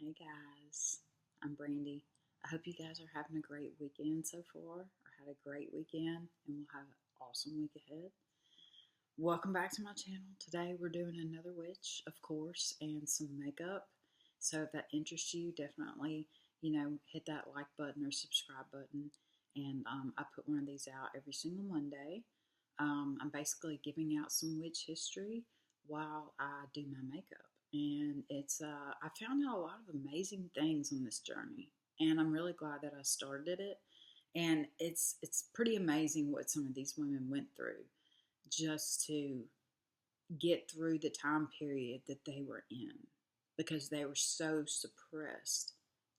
Hey guys, I'm Brandy. I hope you guys are having a great weekend so far, or had a great weekend, and we'll have an awesome week ahead. Welcome back to my channel. Today we're doing another witch, of course, and some makeup. So if that interests you, definitely, hit that like button or subscribe button. And I put one of these out every single Monday. I'm basically giving out some witch history while I do my makeup. And I found out a lot of amazing things on this journey. And I'm really glad that I started it. And it's pretty amazing what some of these women went through just to get through the time period that they were in, because they were so suppressed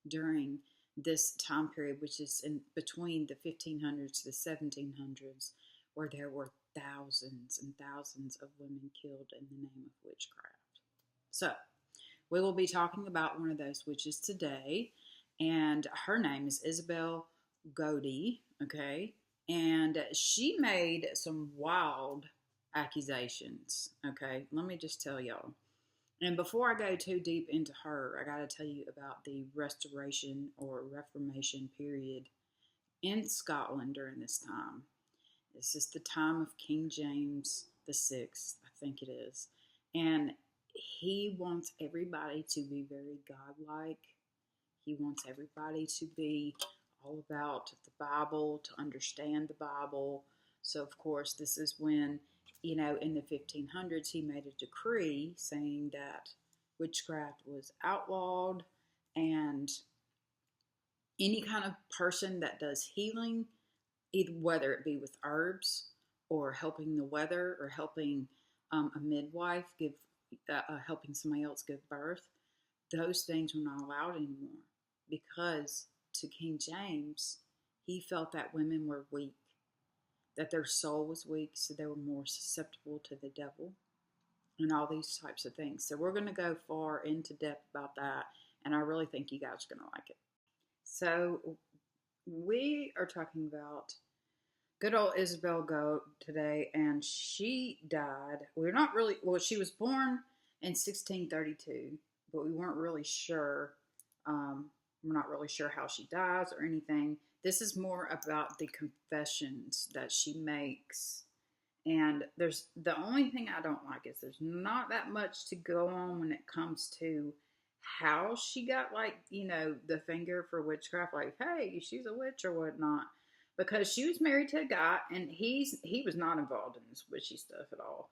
during this time period, which is in between the 1500s to the 1700s, where there were thousands and thousands of women killed in the name of witchcraft. So we will be talking about one of those witches today, and her name is Isabel Godey, okay? And she made some wild accusations, okay? Let me just tell y'all. And before I go too deep into her, I got to tell you about the Restoration or Reformation period in Scotland during this time. This is the time of King James the Sixth, I think it is. And he wants everybody to be very godlike. He wants everybody to be all about the Bible, to understand the Bible. So, of course, this is when, in the 1500s, he made a decree saying that witchcraft was outlawed, and any kind of person that does healing, either whether it be with herbs or helping the weather or helping a midwife helping somebody else give birth, those things were not allowed anymore, because to King James, he felt that women were weak, that their soul was weak, so they were more susceptible to the devil and all these types of things. So we're going to go far into depth about that, and I really think you guys are going to like it. So we are talking about good old Isabel Goat today, and she died. She was born in 1632, but we weren't really sure. We're not really sure how she dies or anything. This is more about the confessions that she makes. And the only thing I don't like is there's not that much to go on when it comes to how she got, the finger for witchcraft, like, hey, she's a witch or whatnot. Because she was married to a guy, and he was not involved in this witchy stuff at all.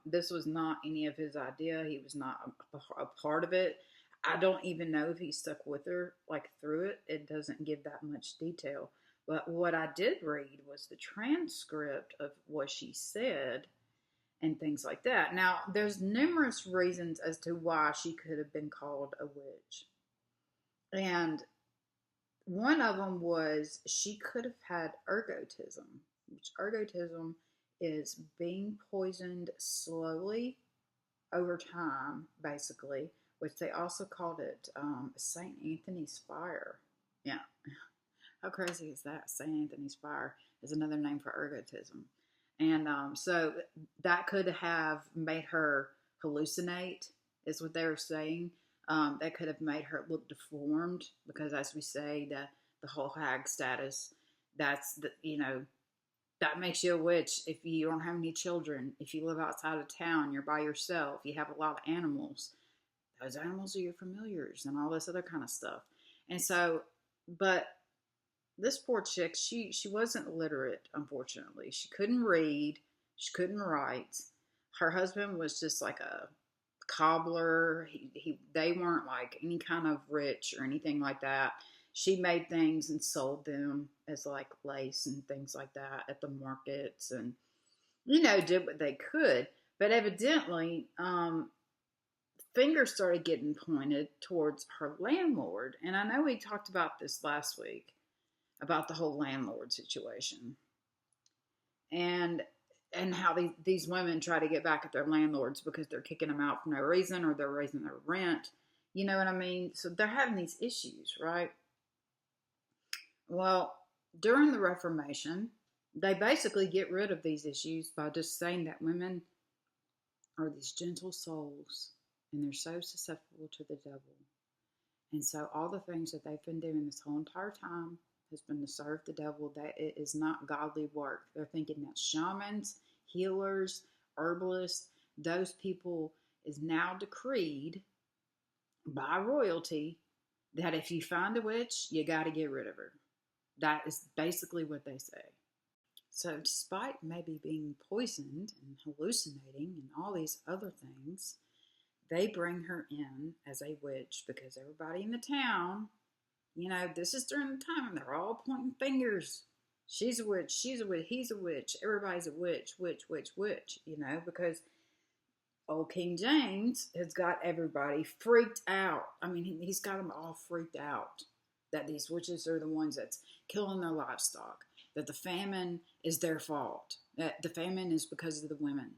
This was not any of his idea. He was not a part of it. I don't even know if he stuck with her, through it. It doesn't give that much detail. But what I did read was the transcript of what she said and things like that. Now, there's numerous reasons as to why she could have been called a witch. And one of them was she could have had ergotism, which ergotism is being poisoned slowly over time, basically, which they also called it St. Anthony's fire. Yeah. How crazy is that? St. Anthony's fire is another name for ergotism. And so that could have made her hallucinate, is what they were saying. That could have made her look deformed, because, as we say, the whole hag status, that makes you a witch if you don't have any children, if you live outside of town, you're by yourself, you have a lot of animals. Those animals are your familiars and all this other kind of stuff. And so, but this poor chick, she wasn't literate, unfortunately. She couldn't read, she couldn't write. Her husband was just like a cobbler. They weren't like any kind of rich or anything like that. She made things and sold them as like lace and things like that at the markets, and did what they could. But evidently, fingers started getting pointed towards her landlord. And I know we talked about this last week, about the whole landlord situation, and how these women try to get back at their landlords because they're kicking them out for no reason, or they're raising their rent. You know what I mean? So they're having these issues, right? Well, during the Reformation, they basically get rid of these issues by just saying that women are these gentle souls, and they're so susceptible to the devil. And so all the things that they've been doing this whole entire time has been to serve the devil. That it is not godly work. They're thinking that shamans, healers, herbalists, those people is now decreed by royalty that if you find a witch, you got to get rid of her. That is basically what they say. So despite maybe being poisoned and hallucinating and all these other things, they bring her in as a witch because everybody in the town, this is during the time and they're all pointing fingers. She's a witch, she's a witch, he's a witch, everybody's a witch, witch, because old King James has got everybody freaked out. I mean, he's got them all freaked out that these witches are the ones that's killing their livestock, that the famine is their fault, that the famine is because of the women.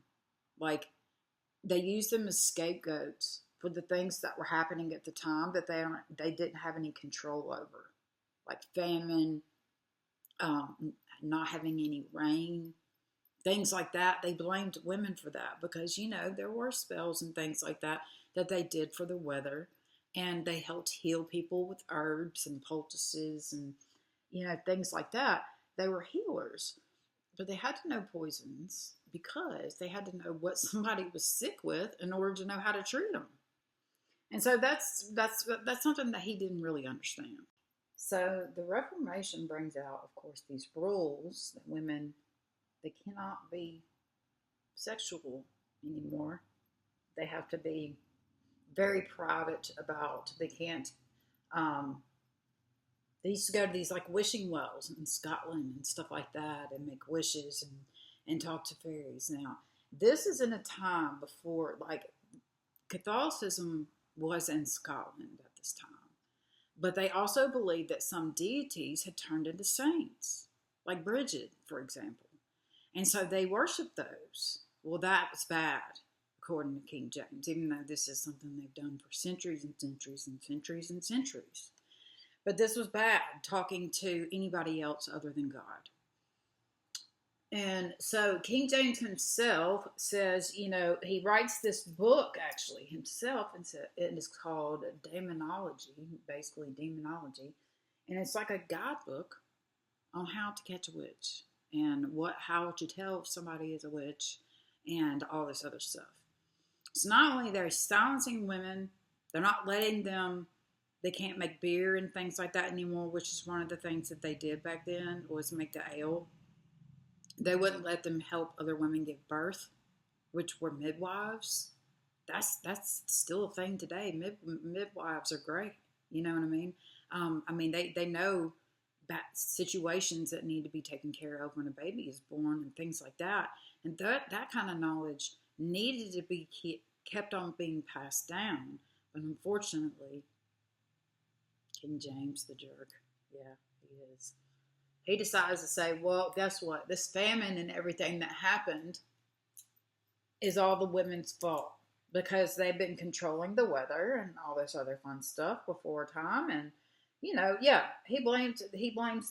Like, they use them as scapegoats for the things that were happening at the time that they didn't have any control over, like famine, not having any rain, things like that. They blamed women for that because, there were spells and things like that they did for the weather, and they helped heal people with herbs and poultices and, things like that. They were healers, but they had to know poisons because they had to know what somebody was sick with in order to know how to treat them. And so that's something that he didn't really understand. So the Reformation brings out, of course, these rules that women, they cannot be sexual anymore. They have to be very private about, they can't, they used to go to these like wishing wells in Scotland and stuff like that and make wishes and talk to fairies. Now, this is in a time before, like, Catholicism was in Scotland at this time. But they also believed that some deities had turned into saints, like Bridget, for example. And so they worshiped those. Well, that was bad, according to King James, even though this is something they've done for centuries and centuries and centuries and centuries. But this was bad, talking to anybody else other than God. And so King James himself says, he writes this book actually himself, and it is called Demonology, basically demonology. And it's like a guidebook on how to catch a witch and how to tell if somebody is a witch and all this other stuff. So not only they're silencing women, they're not letting them, they can't make beer and things like that anymore, which is one of the things that they did back then, was make the ale. They wouldn't let them help other women give birth, which were midwives. That's still a thing today. Midwives are great. You know what I mean? They know that situations that need to be taken care of when a baby is born and things like that. And that kind of knowledge needed to be kept on being passed down. But unfortunately, King James, the jerk, yeah, he is. He decides to say, well, guess what? This famine and everything that happened is all the women's fault because they've been controlling the weather and all this other fun stuff before time. And, he blames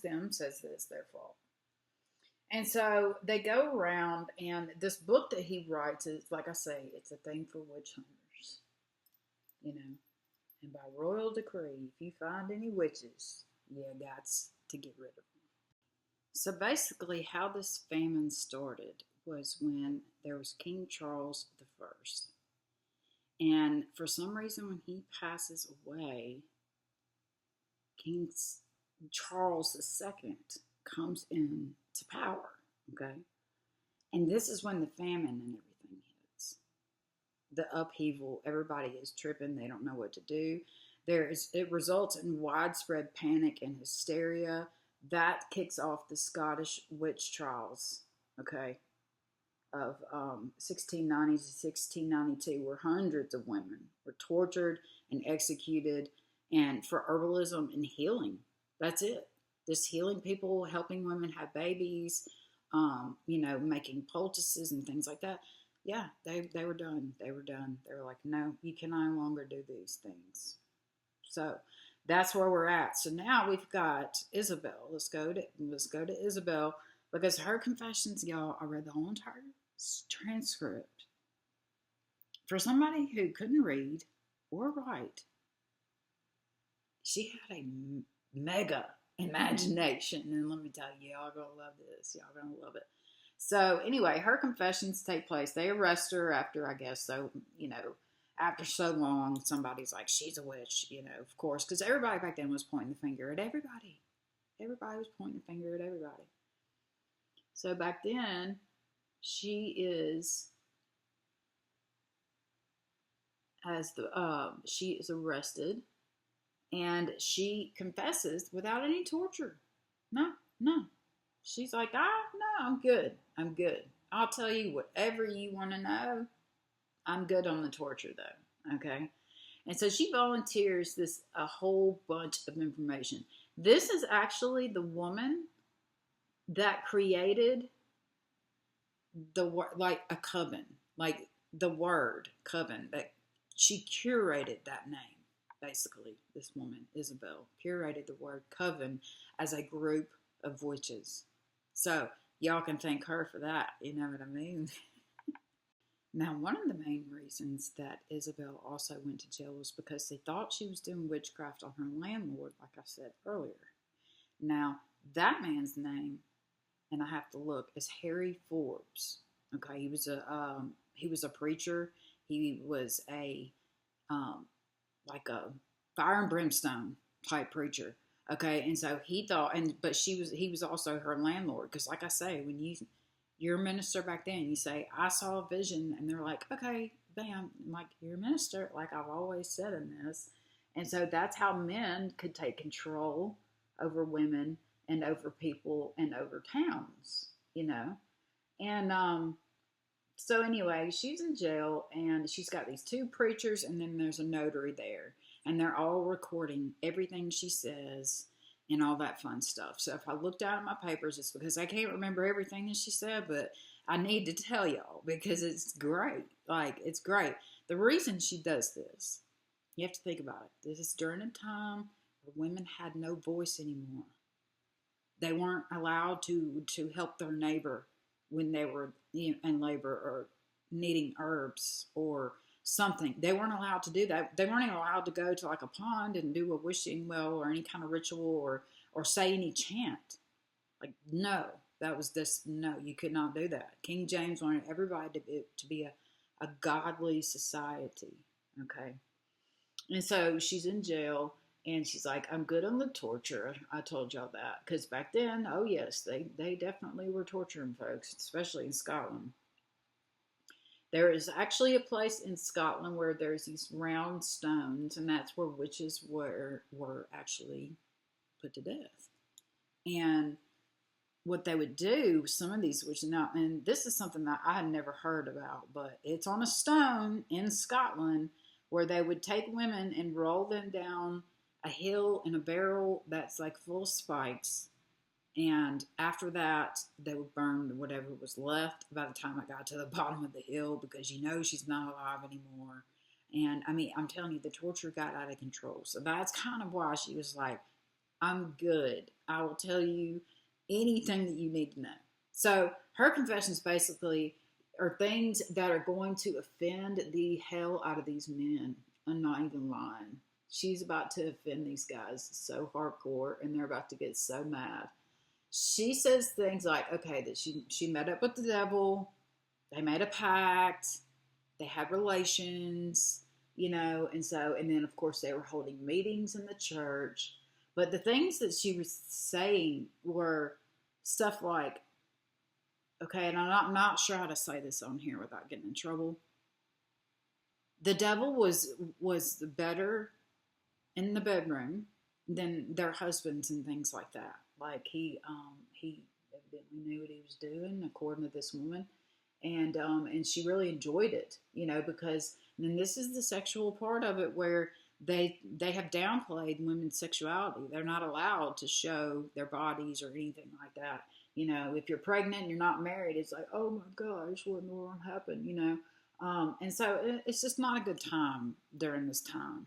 them, says that it's their fault. And so they go around, and this book that he writes is, like I say, it's a thing for witch hunters, And by royal decree, if you find any witches, you got to get rid of them. So basically how this famine started was when there was King Charles I. And for some reason when he passes away, King Charles II comes into power, okay? And this is when the famine and everything hits. The upheaval, everybody is tripping, they don't know what to do. It results in widespread panic and hysteria. That kicks off the Scottish witch trials, okay, of 1690 to 1692, where hundreds of women were tortured and executed, and for herbalism and healing. That's it. Just healing people, helping women have babies, making poultices and things like that. Yeah, they were done. They were done. They were like, no, you can no longer do these things. So that's where we're at. So now we've got Isabel. Let's go to Isabel, because her confessions, y'all, I read the whole entire transcript. For somebody who couldn't read or write, she had a mega imagination. And let me tell you, y'all gonna love this. Y'all gonna love it. So anyway, her confessions take place. They arrest her after, I guess, so, after so long, somebody's like, she's a witch, of course, because everybody back then was pointing the finger at everybody. Everybody was pointing the finger at everybody. So back then, she is arrested, and she confesses without any torture. No. She's like, no, I'm good. I'll tell you whatever you want to know. I'm good on the torture, though. Okay. And so she volunteers a whole bunch of information. This is actually the woman that created a coven, like the word coven, that she curated that name. Basically, this woman, Isabel, curated the word coven as a group of witches. So y'all can thank her for that. You know what I mean? Now, one of the main reasons that Isabel also went to jail was because they thought she was doing witchcraft on her landlord, like I said earlier. Now, that man's name, and I have to look, is Harry Forbes. Okay, he was a preacher. He was like a fire and brimstone type preacher. Okay, and so he thought, but he was also her landlord, because like I say, when you're a minister back then, you say, I saw a vision, and they're like, okay, bam, I'm like, you're a minister, like I've always said in this. And so that's how men could take control over women and over people and over towns, And so anyway, she's in jail, and she's got these two preachers, and then there's a notary there, and they're all recording everything she says and all that fun stuff. So if I look down at my papers, it's because I can't remember everything that she said, but I need to tell y'all because it's great. Like, it's great. The reason she does this, you have to think about it. This is during a time where women had no voice anymore. They weren't allowed to help their neighbor when they were in labor or needing herbs or something. They weren't allowed to do that. They weren't even allowed to go to like a pond and do a wishing well or any kind of ritual or say any chant. Like, no, no, you could not do that. King James wanted everybody to be a godly society. Okay. And so she's in jail, and she's like, I'm good on the torture. I told y'all that. Because back then, oh yes, they definitely were torturing folks, especially in Scotland. There is actually a place in Scotland where there's these round stones, and that's where witches were actually put to death. And what they would do, some of these witches, now, and this is something that I had never heard about, but it's on a stone in Scotland where they would take women and roll them down a hill in a barrel that's like full of spikes. And after that, they would burn whatever was left by the time it got to the bottom of the hill, because she's not alive anymore. And I mean, I'm telling you, the torture got out of control. So that's kind of why she was like, I'm good. I will tell you anything that you need to know. So her confessions basically are things that are going to offend the hell out of these men. I'm not even lying. She's about to offend these guys so hardcore, and they're about to get so mad. She says things like, okay, that she met up with the devil, they made a pact, they had relations, and then of course they were holding meetings in the church. But the things that she was saying were stuff like, okay, and I'm not sure how to say this on here without getting in trouble. The devil was better in the bedroom than their husbands and things like that. Like he evidently knew what he was doing, according to this woman, and she really enjoyed it, because then this is the sexual part of it where they have downplayed women's sexuality. They're not allowed to show their bodies or anything like that. If you're pregnant and you're not married, it's like, oh my gosh, what in the world happened? And so it's just not a good time during this time.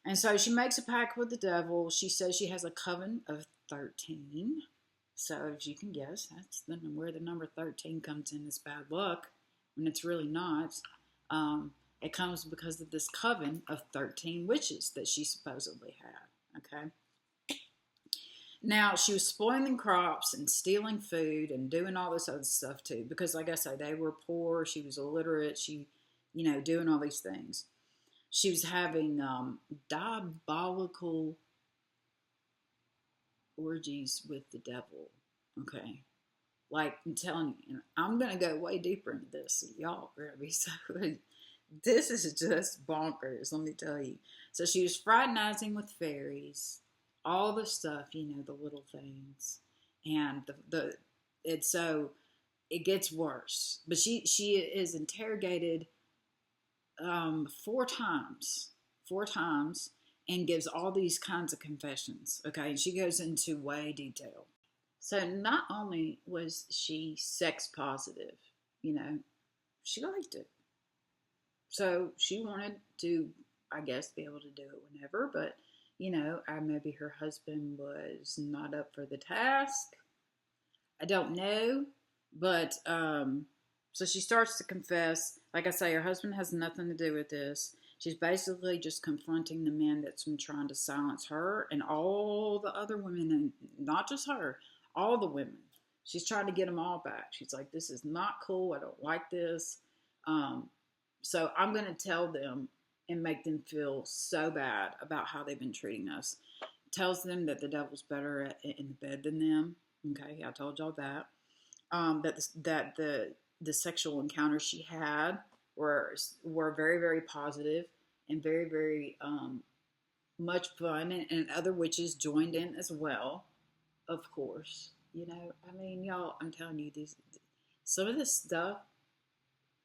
And so she makes a pact with the devil. She says she has a coven of 13. So as you can guess, that's where the number 13 comes in as bad luck, when it's really not. It comes because of this coven of 13 witches that she supposedly had. Okay. Now, she was spoiling crops and stealing food and doing all this other stuff too. Because, like I say, they were poor. She was illiterate. She, doing all these things. She was having diabolical orgies with the devil. Okay. Like, I'm telling you, I'm going to go way deeper into this. Y'all are going to be so good. This is just bonkers, let me tell you. So she was fraternizing with fairies, all the stuff, the little things. And so it gets worse. But she is interrogated 4 times, and gives all these kinds of confessions. Okay, and she goes into way detail. So not only was she sex positive, she liked it. So she wanted to, I guess, be able to do it whenever, but, maybe her husband was not up for the task. I don't know, but, so she starts to confess. Like I say, her husband has nothing to do with this. She's basically just confronting the men that's been trying to silence her and all the other women, and not just her, all the women. She's trying to get them all back. She's like, this is not cool. I don't like this. So I'm going to tell them and make them feel so bad about how they've been treating us. Tells them that the devil's better in the bed than them. Okay, I told y'all that. That the sexual encounters she had were very, very positive and very, very much fun, and other witches joined in as well, of course. Y'all, I'm telling you, some of this stuff.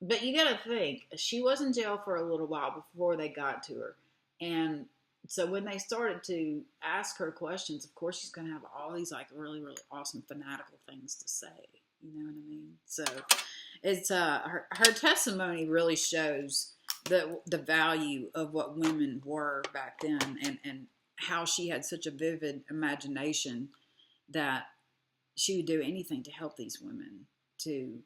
But you gotta think, she was in jail for a little while before they got to her. And so when they started to ask her questions, of course she's gonna have all these like really, really awesome fanatical things to say. You know what I mean? So it's her testimony really shows the value of what women were back then, and how she had such a vivid imagination that she would do anything to help these women, to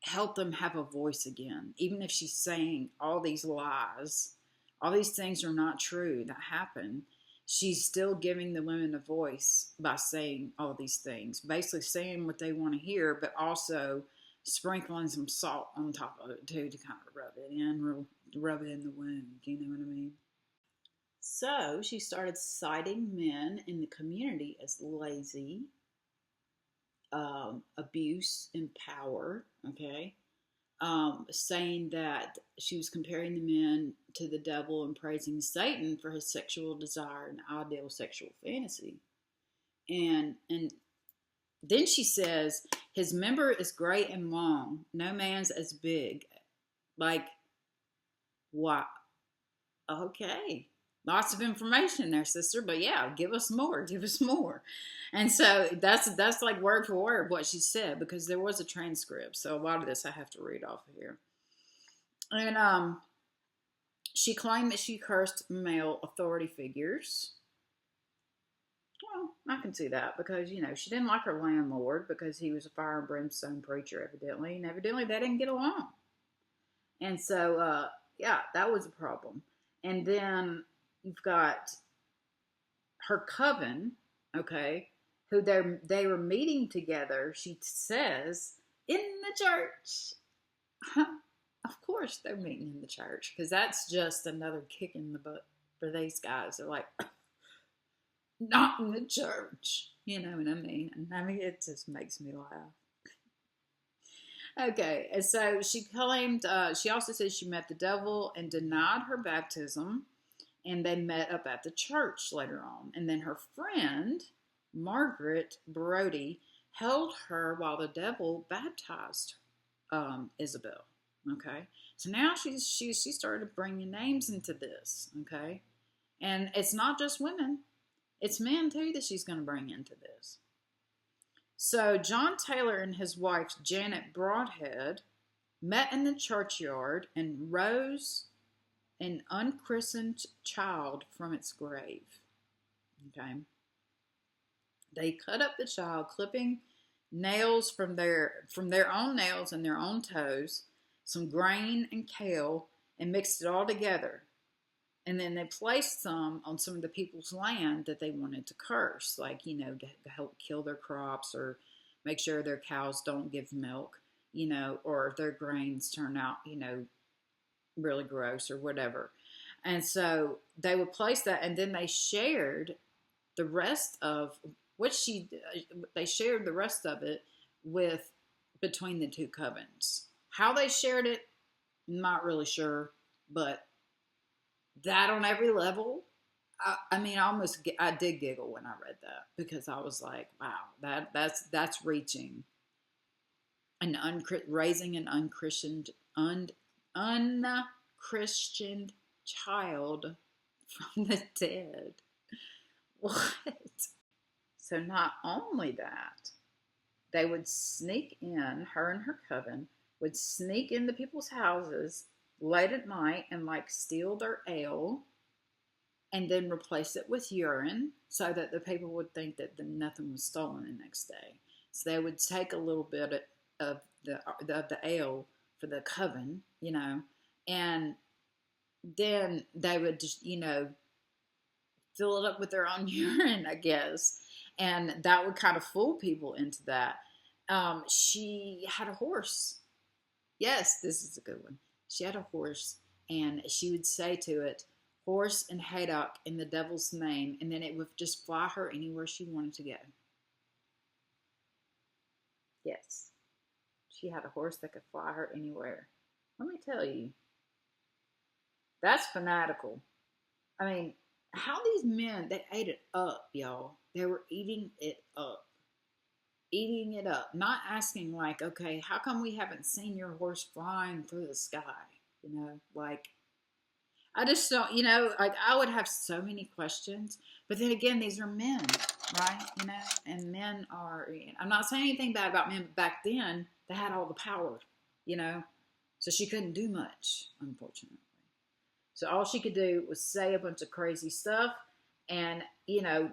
help them have a voice again. Even if she's saying all these lies, all these things are not true that happen, she's still giving the women a voice by saying all these things. Basically saying what they want to hear, but also sprinkling some salt on top of it too, to kind of rub it in the wound. You know what I mean? So she started citing men in the community as lazy, abuse and power, okay? Saying that she was comparing the men to the devil and praising Satan for his sexual desire and ideal sexual fantasy. And then she says, his member is great and long, no man's as big. Like, what? Okay. Lots of information there, sister, but yeah, give us more. And so that's like word for word what she said, because there was a transcript. So a lot of this I have to read off of here. And she claimed that she cursed male authority figures. Well, I can see that, because, she didn't like her landlord because he was a fire and brimstone preacher, evidently. And evidently they didn't get along. And so, yeah, that was a problem. And then you've got her coven, okay, who they were meeting together, she says, in the church. Of course they're meeting in the church, because that's just another kick in the butt for these guys. They're like, not in the church. You know what I mean? It just makes me laugh. Okay, and so she claimed, she also said she met the devil and denied her baptism, and they met up at the church later on. And then her friend, Margaret Brody, held her while the devil baptized Isabel. Okay, so now she started bringing names into this. Okay, and it's not just women, it's men too that she's going to bring into this. So John Taylor and his wife Janet Broadhead met in the churchyard and rose an unchristened child from its grave. Okay, they cut up the child, clipping nails from their own nails and their own toes, some grain and kale, and mixed it all together. And then they placed some on some of the people's land that they wanted to curse, like, to help kill their crops or make sure their cows don't give milk, or if their grains turn out, really gross or whatever. And so they would place that, and then they shared the rest of they shared the rest of it with between the two covens. How they shared it, not really sure, but that on every level. I mean, I did giggle when I read that because I was like, wow, that's reaching raising an unchristian child from the dead. What? So not only that, they would sneak in, her and her coven would sneak into people's houses late at night and like steal their ale and then replace it with urine so that the people would think that nothing was stolen the next day. So they would take a little bit of the ale for the coven, and then they would just, fill it up with their own urine, I guess. And that would kind of fool people into that. She had a horse. Yes, this is a good one. She had a horse, and she would say to it, horse and haydock in the devil's name, and then it would just fly her anywhere she wanted to go. Yes, she had a horse that could fly her anywhere. Let me tell you, that's fanatical. I mean, how these men, they ate it up, y'all. They were eating it up. Eating it up. Not asking like, okay, how come we haven't seen your horse flying through the sky? Like, I just don't, like I would have so many questions. But then again, these are men, right? And men are, I'm not saying anything bad about men, but back then they had all the power, so she couldn't do much, unfortunately. So all she could do was say a bunch of crazy stuff and,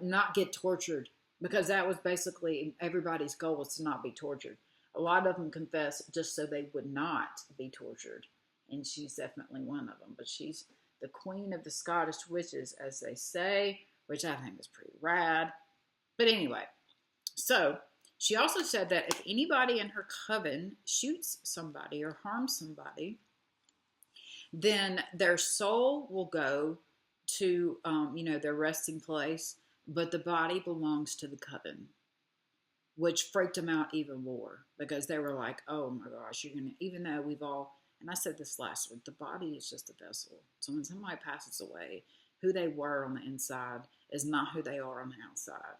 not get tortured, because that was basically everybody's goal, was to not be tortured. A lot of them confess just so they would not be tortured. And she's definitely one of them. But she's the queen of the Scottish witches, as they say, which I think is pretty rad. But anyway, so she also said that if anybody in her coven shoots somebody or harms somebody, then their soul will go to, their resting place, but the body belongs to the coven, which freaked them out even more because they were like, oh my gosh, even though we've all, and I said this last week, the body is just a vessel. So when somebody passes away, who they were on the inside is not who they are on the outside,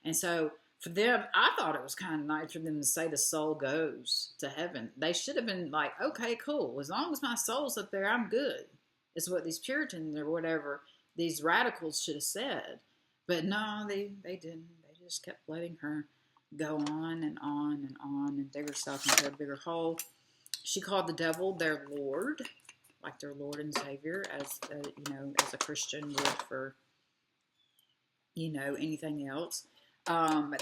And so for them, I thought it was kind of nice for them to say the soul goes to heaven. They should have been like, okay, cool. As long as my soul's up there, I'm good. It's what these Puritans or whatever, these radicals should have said. But no, they didn't. They just kept letting her go on and on and on and dig herself into a bigger hole. She called the devil their Lord, like their Lord and Savior, as a Christian would for, anything else.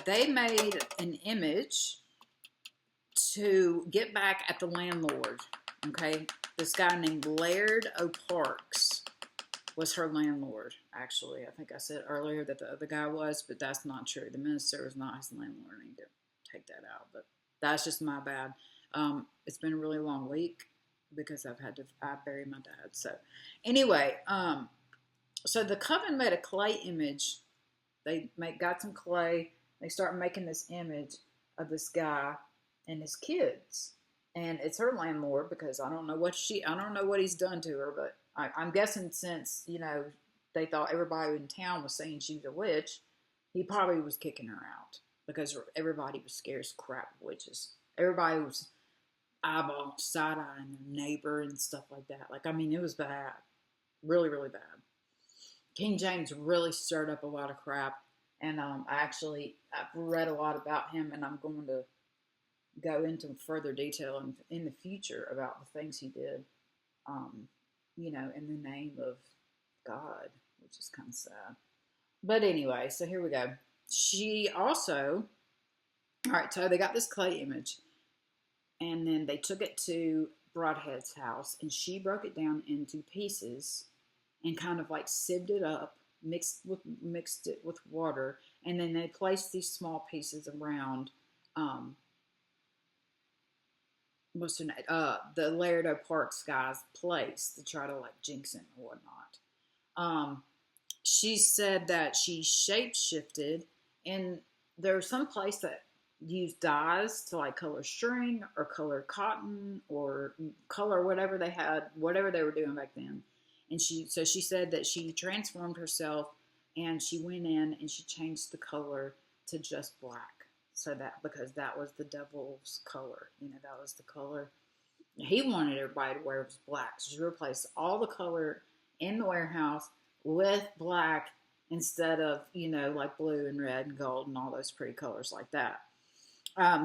They made an image to get back at the landlord. Okay, this guy named Laird O'Parks was her landlord. Actually, I think I said earlier that the other guy was, but that's not true. The minister was not his landlord. I need to take that out, but that's just my bad. It's been a really long week because I buried my dad. So anyway, so the coven made a clay image. They got some clay. They start making this image of this guy and his kids, and it's her landlord because I don't know what he's done to her, but I'm guessing since they thought everybody in town was saying she was a witch, he probably was kicking her out because everybody was scared as crap of witches. Everybody was side-eyeing their neighbor and stuff like that. Like, I mean, it was bad. Really, really bad. King James really stirred up a lot of crap. And I've read a lot about him, and I'm going to go into further detail in the future about the things he did, in the name of God, which is kind of sad. But anyway, so here we go. She also, all right, so they got this clay image, and then they took it to Broadhead's house, and she broke it down into pieces and kind of like sieved it up, mixed it with water, and then they placed these small pieces around what's her name? The Laredo Parks guy's place to try to like jinx him or whatnot. She said that she shape shifted, and there's some place that used dyes to like color string or color cotton or color whatever they had, whatever they were doing back then. And she said that she transformed herself, and she went in and she changed the color to just black. So that, because that was the devil's color, that was the color he wanted everybody to wear, was black. So she replaced all the color in the warehouse with black instead of, like blue and red and gold and all those pretty colors like that.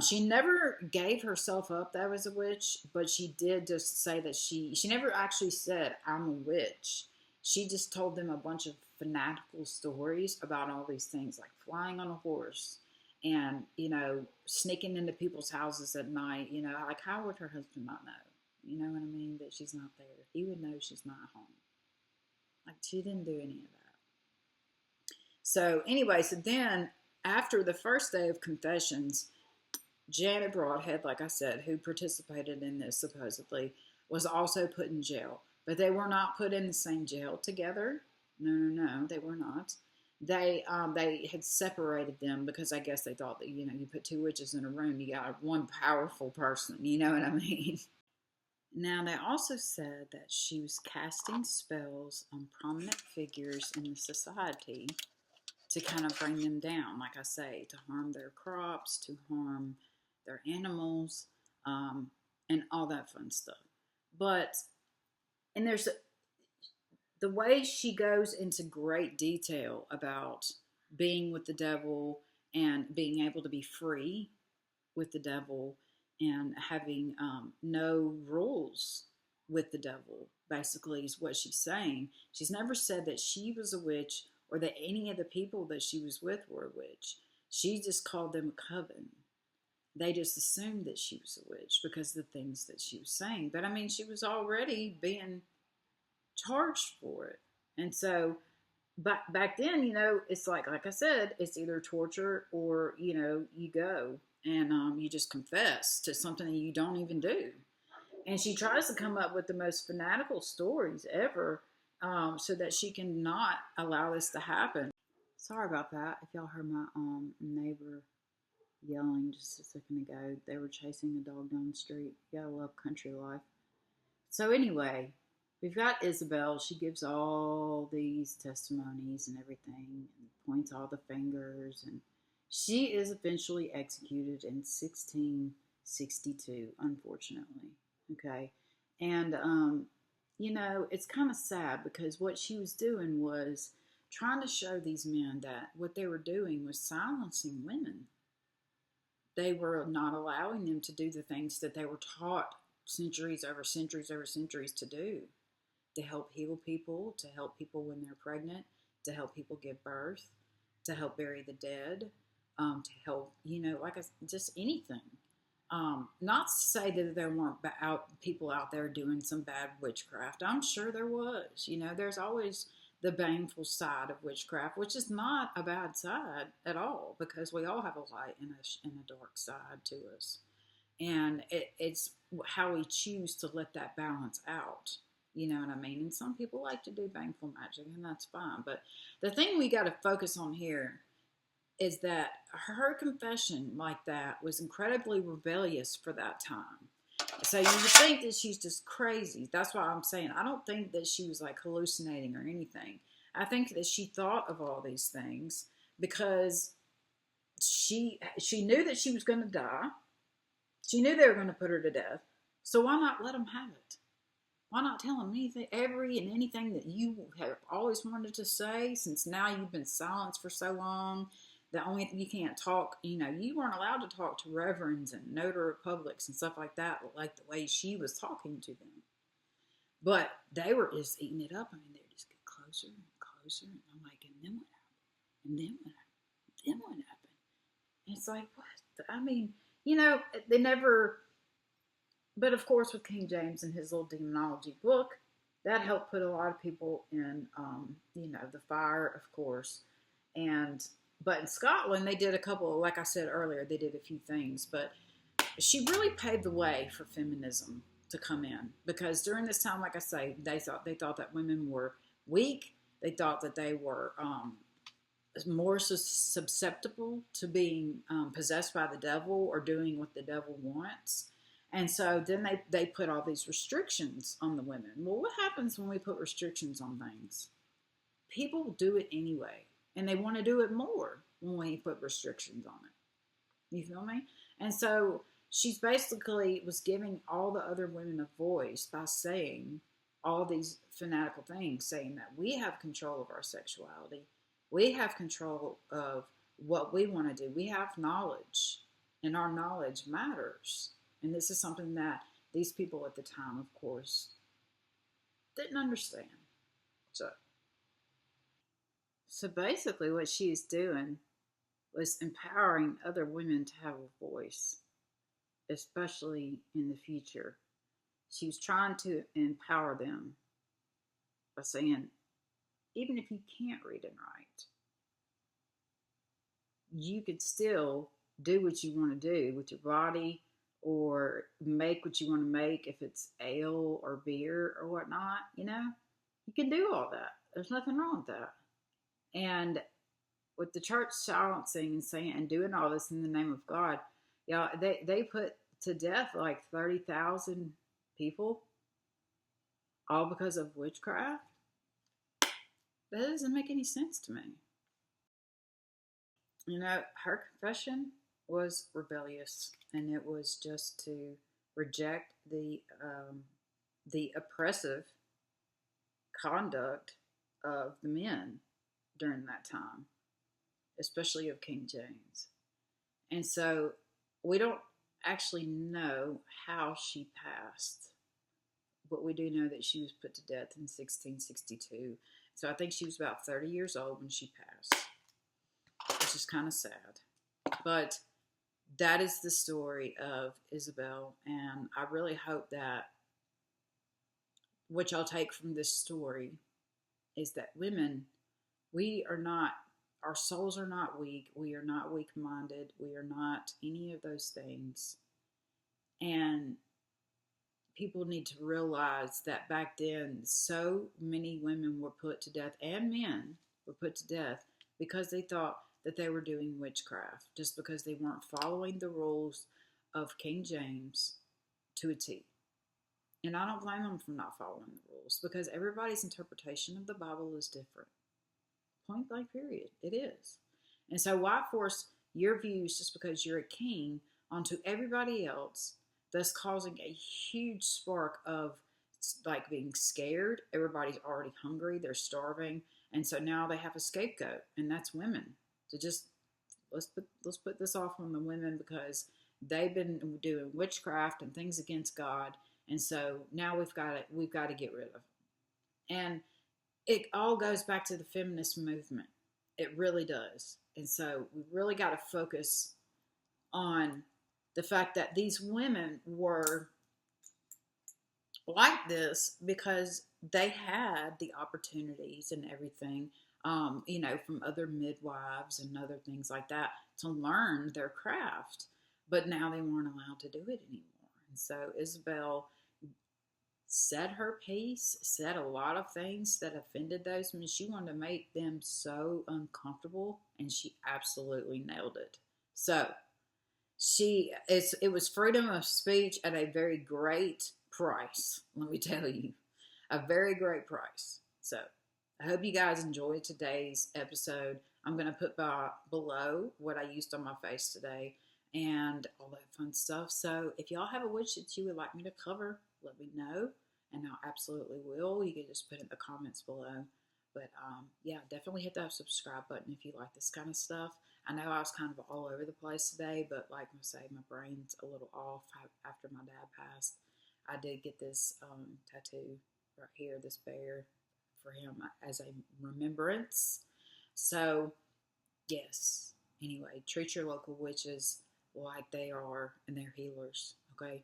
She never gave herself up that was a witch, but she did just say that she never actually said, I'm a witch. She just told them a bunch of fanatical stories about all these things, like flying on a horse and, sneaking into people's houses at night, like how would her husband not know? You know what I mean? That she's not there. He would know she's not home. Like she didn't do any of that. So anyway, so then after the first day of confessions, Janet Broadhead, like I said, who participated in this supposedly, was also put in jail. But they were not put in the same jail together. No, they were not. They had separated them because I guess they thought that, you put two witches in a room, you got one powerful person, you know what I mean? Now, they also said that she was casting spells on prominent figures in the society to kind of bring them down, like I say, to harm their crops, to harm their animals, and all that fun stuff. But, and there's the way she goes into great detail about being with the devil and being able to be free with the devil and having no rules with the devil, basically, is what she's saying. She's never said that she was a witch or that any of the people that she was with were a witch. She just called them a coven. They just assumed that she was a witch because of the things that she was saying. But I mean, she was already being charged for it. And so back then, it's like I said, it's either torture or, you go and you just confess to something that you don't even do. And she tries to come up with the most fanatical stories ever so that she can not allow this to happen. Sorry about that. If y'all heard my neighbor yelling just a second ago, they were chasing a dog down the street. You gotta love country life. So anyway, we've got Isabel. She gives all these testimonies and everything and points all the fingers. And she is eventually executed in 1662, unfortunately. Okay. And, it's kind of sad because what she was doing was trying to show these men that what they were doing was silencing women. They were not allowing them to do the things that they were taught centuries over centuries over centuries to do, to help heal people, to help people when they're pregnant, to help people give birth, to help bury the dead, to help, just anything. Not to say that there weren't people out there doing some bad witchcraft. I'm sure there was. There's always the baneful side of witchcraft, which is not a bad side at all, because we all have a light and a dark side to us. And it's how we choose to let that balance out. You know what I mean? And some people like to do baneful magic, and that's fine. But the thing we got to focus on here is that her confession like that was incredibly rebellious for that time. So you would think that she's just crazy. That's why I'm saying I don't think that she was like hallucinating or anything. I think that she thought of all these things because she knew that she was going to die. She knew they were going to put her to death. So why not let them have it? Why not tell them anything, every and anything that you have always wanted to say, since now you've been silenced for so long? The only thing you can't talk, you weren't allowed to talk to reverends and notary publics and stuff like that, like the way she was talking to them. But they were just eating it up. I mean, they would just get closer and closer. And I'm like, and then what happened? And then what happened? Then what happened? And it's like, what? I mean, they never, but of course with King James and his little demonology book, that helped put a lot of people in, the fire, of course. And but in Scotland, they did a couple. Like I said earlier, they did a few things, but she really paved the way for feminism to come in because during this time, like I say, they thought that women were weak. They thought that they were more susceptible to being possessed by the devil or doing what the devil wants. And so then they put all these restrictions on the women. Well, what happens when we put restrictions on things? People do it anyway, and they want to do it more when we put restrictions on it. You feel me? And so she's basically was giving all the other women a voice by saying all these fanatical things, saying that we have control of our sexuality. We have control of what we want to do. We have knowledge, and our knowledge matters. And this is something that these people at the time, of course, didn't understand. So basically, what she's doing was empowering other women to have a voice, especially in the future. She was trying to empower them by saying, even if you can't read and write, you could still do what you want to do with your body or make what you want to make, if it's ale or beer or whatnot, you can do all that. There's nothing wrong with that. And with the church silencing and saying and doing all this in the name of God, they put to death like 30,000 people, all because of witchcraft. That doesn't make any sense to me. Her confession was rebellious, and it was just to reject the oppressive conduct of the men during that time, especially of King James. And so we don't actually know how she passed, but we do know that she was put to death in 1662. So I think she was about 30 years old when she passed, which is kind of sad. But that is the story of Isabel, and I really hope that what y'all take from this story is that women, our souls are not weak. We are not weak-minded. We are not any of those things. And people need to realize that back then, so many women were put to death, and men were put to death because they thought that they were doing witchcraft, just because they weren't following the rules of King James to a T. And I don't blame them for not following the rules, because everybody's interpretation of the Bible is different. Point blank period. It is. And so why force your views just because you're a king onto everybody else, thus causing a huge spark of like being scared? Everybody's already hungry. They're starving. And so now they have a scapegoat, and that's women. To just let's put this off on the women because they've been doing witchcraft and things against God, and so now we've got to get rid of them. And it all goes back to the feminist movement. It really does. And so we really got to focus on the fact that these women were like this because they had the opportunities and everything, from other midwives and other things like that to learn their craft. But now they weren't allowed to do it anymore. And so Isabel said her piece, said a lot of things that offended those men. She wanted to make them so uncomfortable, and she absolutely nailed it. So it was freedom of speech at a very great price. Let me tell you, a very great price. So I hope you guys enjoyed today's episode. I'm going to put below what I used on my face today and all that fun stuff. So if y'all have a witch that you would like me to cover, let me know, and I absolutely will. You can just put in the comments below. But definitely hit that subscribe button if you like this kind of stuff. I know I was kind of all over the place today, but like I say, my brain's a little off after my dad passed. I did get this tattoo right here, this bear, for him as a remembrance. So, yes. Anyway, treat your local witches like they are, and they're healers. Okay?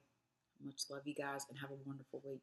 Much love, you guys, and have a wonderful week.